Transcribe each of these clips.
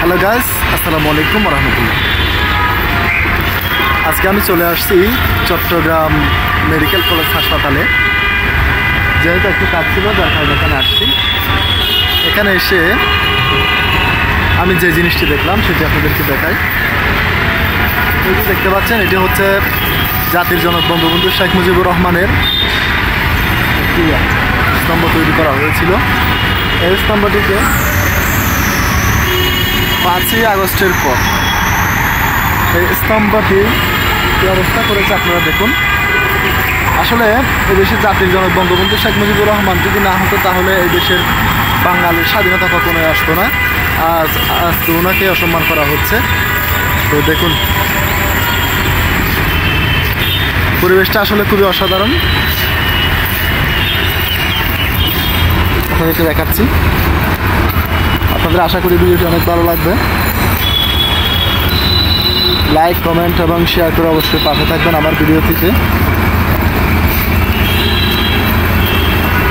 Hello guys, আসসালামু আলাইকুম ওয়া রাহমাতুল্লাহ। আজকে আমি চলে আসছি চট্টগ্রাম মেডিকেল কলেজ হাসপাতালে। যেহেতু একটু কাজ ছিল যার কারণে এখানে আসছি। এখানে এসে আমি যে জিনিসটি দেখলাম সেটি আপনাদেরকে দেখাই। দেখতে পাচ্ছেন, এটি হচ্ছে জাতির জনক বঙ্গবন্ধু শেখ মুজিবুর রহমানের একটি স্তম্ভ তৈরি করা হয়েছিল। এই স্তম্ভটিকে 5ই আগস্টের পর এই স্তম্ভটি কী অবস্থা করেছে আপনারা দেখুন। আসলে এই দেশের জাতির জনক বঙ্গবন্ধু শেখ মুজিবুর রহমান যদি না হতো তাহলে এই দেশের বাঙালির স্বাধীনতা কখনোই আসতো না। আজ ওনাকে অসম্মান করা হচ্ছে। তো দেখুন, পরিবেশটা আসলে খুবই অসাধারণ। আপনাদেরকে দেখাচ্ছি। আপনাদের আশা করি ভিডিওটি অনেক ভালো লাগবে। লাইক, কমেন্ট এবং শেয়ার করে অবশ্যই পাশে থাকবেন আমার ভিডিও থেকে।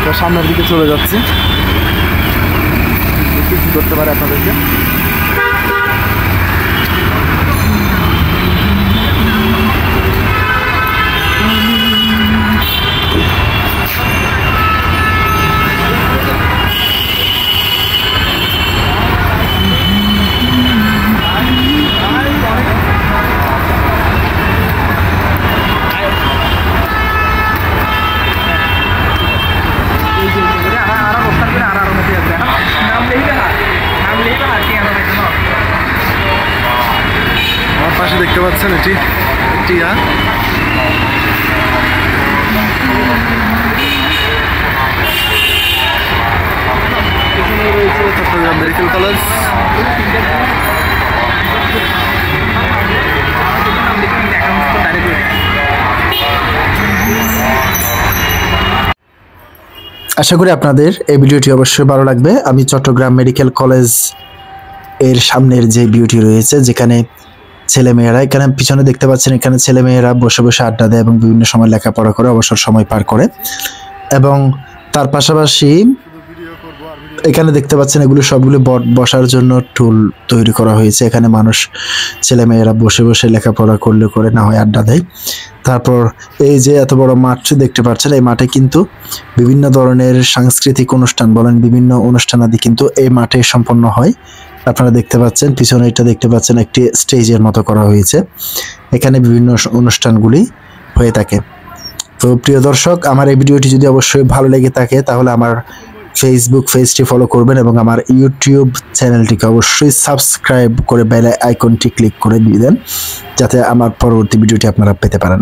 তো সামনের দিকে চলে যাচ্ছি, কি করতে পারে আপনাদেরকে। আমার পাশে দেখতে পাচ্ছেন এটি টিয়া। রয়েছে চট্টগ্রাম মেডিকেল কলেজ। আশা করি আপনাদের এই ভিডিওটি অবশ্যই ভালো লাগবে। আমি চট্টগ্রাম মেডিকেল কলেজ এর সামনের যে ভিউটি রয়েছে, যেখানে ছেলেমেয়েরা, এখানে পিছনে দেখতে পাচ্ছেন, এখানে ছেলেমেয়েরা বসে বসে আড্ডা দেয় এবং বিভিন্ন সময় লেখাপড়া করে অবসর সময় পার করে। এবং তার পাশাপাশি এখানে দেখতে পাচ্ছেন এগুলো সবগুলো বসার জন্য টুল তৈরি করা হয়েছে। এখানে মানুষ, ছেলেমেয়েরা বসে বসে লেখাপড়া করলে করে, না হয় আড্ডা দেয়। তারপর এই যে এত বড় মাঠ দেখতে পাচ্ছেন, এই মাঠে কিন্তু বিভিন্ন ধরনের সাংস্কৃতিক অনুষ্ঠান বলেন, বিভিন্ন অনুষ্ঠানাদি কিন্তু এই মাঠে সম্পন্ন হয়। আপনারা দেখতে পাচ্ছেন পিছনে এটা দেখতে পাচ্ছেন একটি স্টেজের মতো করা হয়েছে। এখানে বিভিন্ন অনুষ্ঠানগুলি হয়ে থাকে। তো প্রিয় দর্শক, আমার এই ভিডিওটি যদি অবশ্যই ভালো লেগে থাকে তাহলে আমার ফেসবুক পেজটি ফলো করবেন এবং আমার ইউটিউব চ্যানেলটিকে অবশ্যই সাবস্ক্রাইব করে বেল আইকনটি ক্লিক করে দিয়ে দেন, যাতে আমার পরবর্তী ভিডিওটি আপনারা পেতে পারেন।